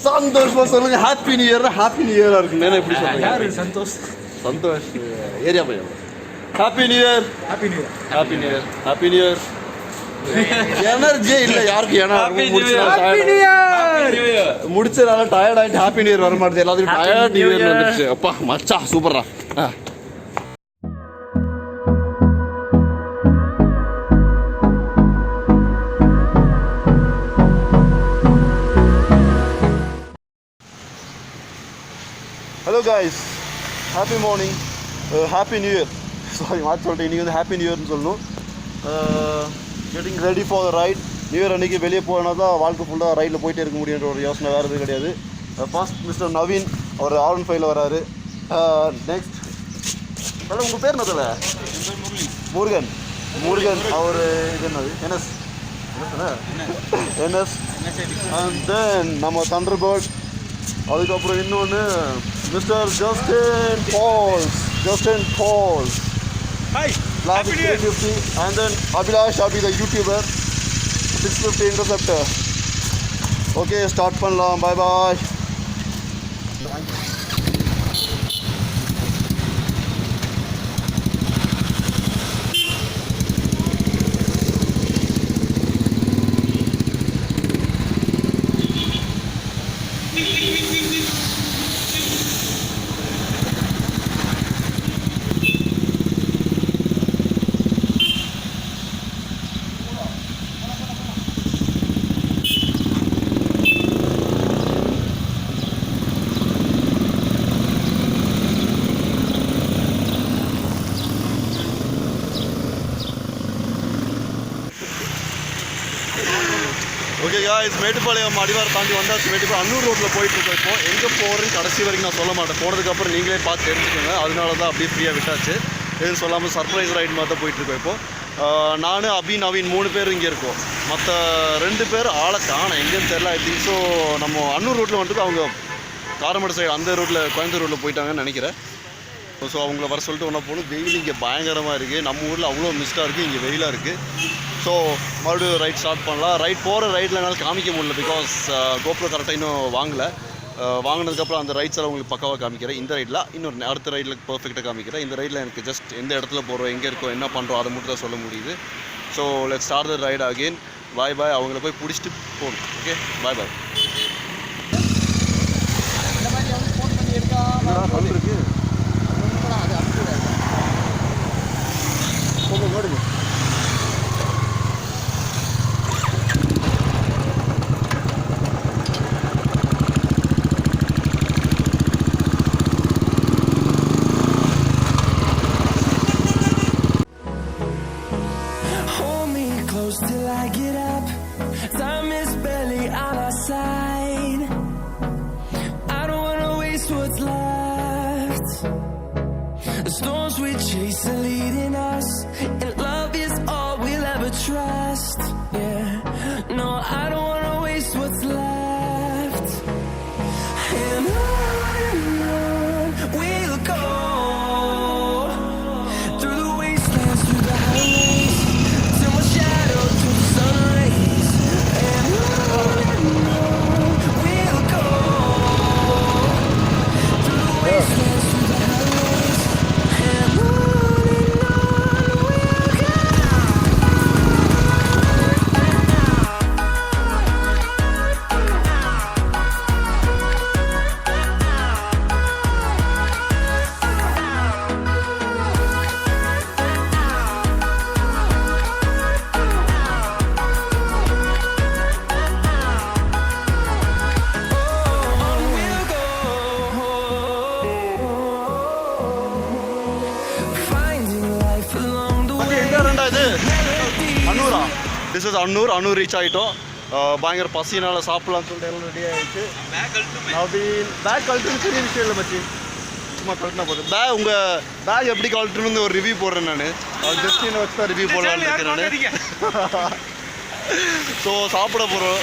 சந்தோஷமா சொல்லுங்க. Happy new year. Happy new இயரா இருக்கு. நான் எப்படி சொல்றேன்? யாரு சந்தோஷ்? சந்தோஷ் ஏரியா பையன். Happy new year. Happy new year. Happy new year. Happy new year. Energy இல்ல யாருக்கு? ஏன்னா முடிச்சதால டயர்ட் ஆயிட்டு ஹாப்பி நியூ இயர் வர மாட்டேது. எல்லாத்துக்கும் டயர்ட் நியூ இயர் வந்துருச்சு. அப்பா மச்சா சூப்பரா. Hello guys, happy morning, happy new year. Sorry மாற்றி சொல்லிட்டேன். இன்றைக்கி வந்து ஹாப்பி நியூ இயர்னு சொல்லணும். Getting ready for the right. New year அன்றைக்கி வெளியே போனால் தான் வாழ்க்கை ஃபுல்லாக ரைடில் போயிட்டே இருக்க முடியுன்ற ஒரு யோசனை வேறு எதுவும் கிடையாது. ஃபர்ஸ்ட் மிஸ்டர் நவீன், அவர் R15 வராரு. நெக்ஸ்ட் மேடம் உங்கள் பேர் என்னதில்ல? முருகன். முருகன் அவர் இது என்னது? என்எஸ். அண்ட் தென் நம்ம thunderbird. அதுக்கப்புறம் இன்னொன்று mister Justin Paul's. Hi, Happy 350. And then Abhilash, Abhi the YouTuber, 650 Interceptor. Okay, start பண்ணலாம். Bye bye. Okay guys, Mettupalayam அடிவாரம் தாண்டி வந்தாச்சு. மேட்டுப்பாளையம் அன்னூர் ரோட்டில் போயிட்டுருக்கோம். இப்போ எங்கே போகிறேன்னு கடைசி வரைக்கும் நான் சொல்ல மாட்டேன். போனதுக்கப்புறம் நீங்களே பார்த்து தெரிஞ்சுக்கோங்க. அதனால தான் அப்படியே ஃப்ரீயாக விட்டாச்சு. எதுவும் சொல்லாமல் சர்ப்ரைஸ் ரைடு மாதிரி தான் போயிட்டுருக்கோம். இப்போது நான் அபி நவீன் 3 பேர் இங்கே இருக்கோம். மற்ற 2 பேர் ஆளை காணோம், எங்கேன்னு தெரில. ஐ திங்க் ஸோ நம்ம அன்னூர் ரோட்டில் வந்துட்டு அவங்க காரமடை சைடு அந்த ரோட்டில் கோயம்புத்தூர் ரோட்டில் போயிட்டாங்கன்னு நினைக்கிறேன். ஸோ அவங்கள வர சொல்லிட்டு ஒன்றா போகணும். வெயில் இங்கே பயங்கரமாக இருக்குது. நம்ம ஊரில் அவ்வளோ மிஸ்டாக இருக்குது, இங்கே வெயிலாக இருக்குது. ஸோ மறுபடியும் ரைட் ஸ்டார்ட் பண்ணலாம். போகிற ரைட்டில் என்னால் காமிக்க முடியல, பிகாஸ் கோப்ரோ கரெக்டாக இன்னும் வாங்கலை. வாங்கினதுக்கப்புறம் அந்த ரைட்ஸ் எல்லாம் உங்களுக்கு பக்காவாக காமிக்கிறேன். இந்த ரைட்டில் இன்னொரு அடுத்த ரைட்டில் பர்ஃபெக்டாக காமிக்கிறேன். இந்த ரைட்டில் எனக்கு ஜஸ்ட் எந்த இடத்துல போகிறோம், எங்கே இருக்கோம், என்ன பண்ணுறோம் அதை மட்டும் தான் சொல்ல முடியுது. So let's start the ride again. Bye bye. அவங்கள போய் பிடிச்சிட்டு போகணும். Okay, bye bye. இருக்கு till I get up. Time is barely on our side. I don't wanna waste what's left. The storms we chase are leading us, and love is all we'll ever trust. Yeah, no, I don't wanna waste what's left. And on we'll go, through the wastelands, through the highways, till my shadow through the sun rays. And on we'll go, through the wastelands, through the highways. And on we'll go. This is Annur reach ஆகிட்டோம். பயங்கர பசினால் சாப்பிட்லான்னு சொல்லிட்டு எல்லாம் ready ஆகிடுச்சு. Back கழட்டுன்னு பெரிய விஷயம் இல்லை மச்சி, சும்மா கழட்டினா போதும். உங்கள் பேக் எப்படி கழட்டுன்னு ஒரு ரிவ்யூ போடுறேன் நான். ஜஸ்ட் என்ன வச்சு தான் ரிவ்யூ போடலான்னு இருக்கேன் நான். ஸோ சாப்பிட போகிறோம்.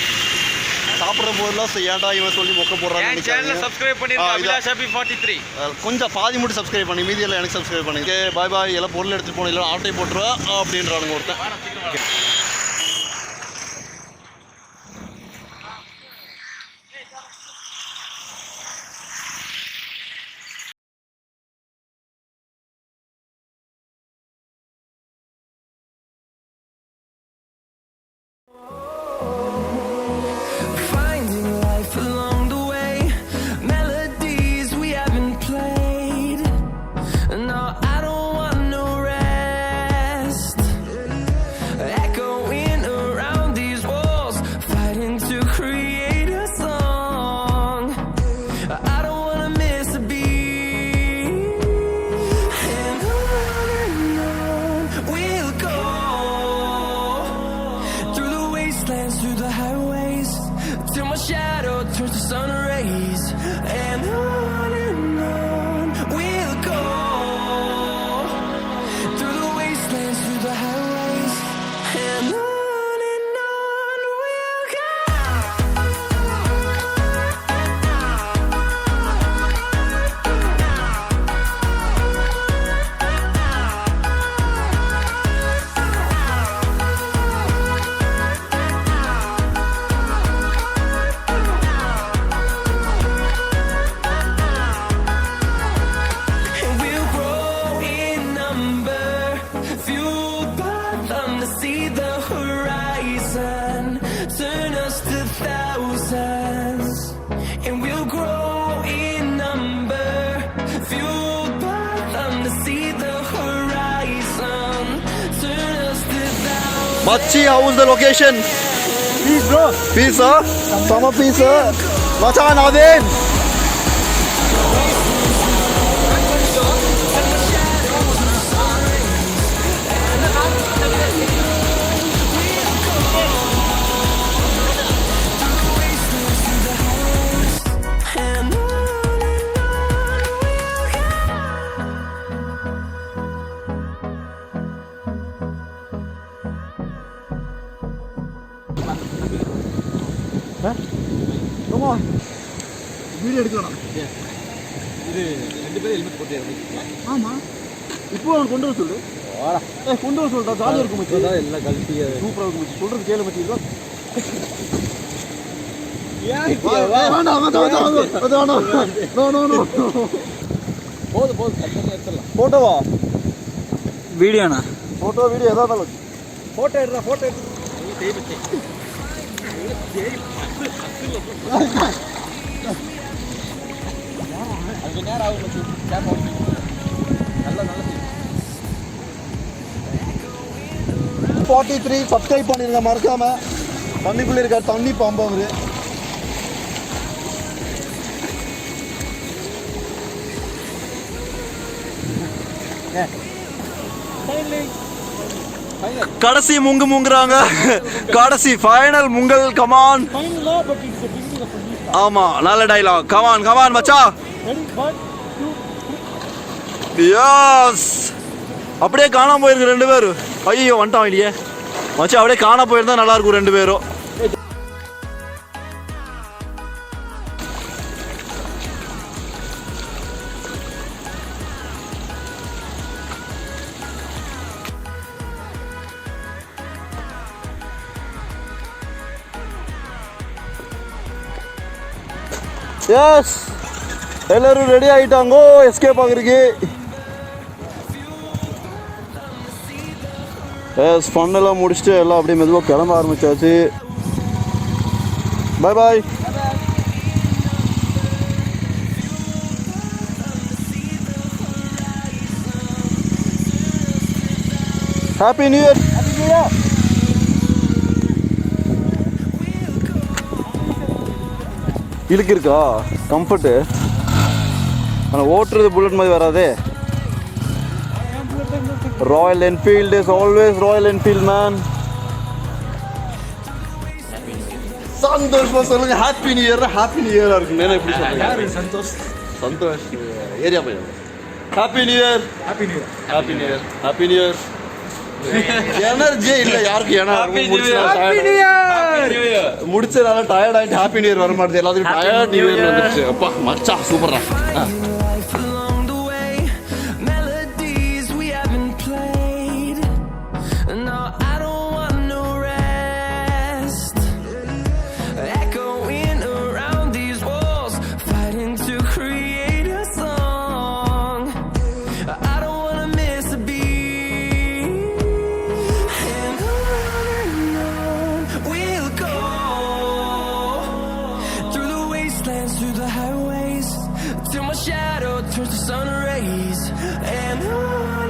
சாப்பிட்ற போதெல்லாம் ஏன்டா இவன் சொல்லி மொக்க போடுறாங்க. கொஞ்சம் பாதி மட்டும் சப்ஸ்கிரைப் பண்ணி மீதி எல்லாம் எனக்கு சப்ஸ்கிரைப் பண்ணுங்க. பாய் பாய். எல்லாம் பொருள் எடுத்துகிட்டு போகணும், இல்லை ஆட்டை போட்டுருவா அப்படின்றானுங்க ஒருத்தன். shadow turns to sun rays, and on we'll go through the wastelands, through the highways, and on we'll go. And we'll grow in number, fueled by them to see the horizon, turn us to thousands. And we'll grow in number, fueled by them to see the horizon, turn us to thousands. Machi, how was the location? Peace, bro. Peace, huh? Summer peace, huh? Macha, Navin. And on Come on. Video எடுக்கலாம். இது ரெண்டு பேரும் helmet போட்டு ஆமா. இப்போ அவன் கொண்டு வர சொல்லு. வாடா. கொண்டு வர சொல்றா. ஜாலியா இருக்கும் மச்சி. அதான் எல்லாம் கல்பியா சூப்பரா இருக்கும் மச்சி. சொல்றது கேளு மச்சி. இதோ. வேண்டாம். No. போதும் கரெக்டாக எடுத்துடலாம். போட்டோவா? வீடியோண்ணா போட்டோ வீடியோ எதா இருந்தாலும். ஃபோட்டோ எடுத்து அஞ்சு நேரம் ஆகும் மச்சி. நல்ல 43 சப்ஸ்கிரைப் பண்ணிருங்க மறக்காம. தண்ணிக்குள்ள இருக்க தண்ணி பாம்பு அவரு. கடைசி முங்குறாங்க. கடைசி ஃபைனல் முங்கல். கமான். ஆமா, நல்ல டைலாக். கமான் மச்சா. எஸ். அப்படியே காணாம போயிருக்கு ரெண்டு பேரும். ஐயோ வந்துட்டான் இல்லையே மச்சா. அப்படியே காணாம போயிருந்தா நல்லா இருக்கும் ரெண்டு பேரும். எஸ், எல்லாரும் ரெடி ஆகிட்டாங்கோ எஸ்கேப் ஆகுறதுக்கு. எஸ், ஃபன்னெல்லாம் முடிச்சுட்டு எல்லாம் அப்படியே மெதுவாக கிளம்ப ஆரம்பிச்சாச்சு. பாய். Happy new year. இழுக்கு இருக்கா கம்ஃபர்ட்டு? ஆனால் ஓட்டுறது புல்லட் மாதிரி வராதே. Royal Enfield is always Royal Enfield man. சந்தோஷமா சொல்லுங்க. Happy new year. Happy new இயரா இருக்கு. என்ன எப்படி சொல்லுங்க? சந்தோஷ் ஏரியா பையன். Happy new year. Happy new year. எனர்ஜியே இல்லை யாருக்கு. ஏன்னா முடிச்சதுனால டயர்ட் ஆகிட்டு ஹாப்பி நியூ இயர் வர மாட்டேது. எல்லாத்துக்கும் டயர்ட் நியூ இயர் வந்துருச்சு. அப்பா மச்சா சூப்பரா. Through the highways, till my shadow turns to sun rays, and on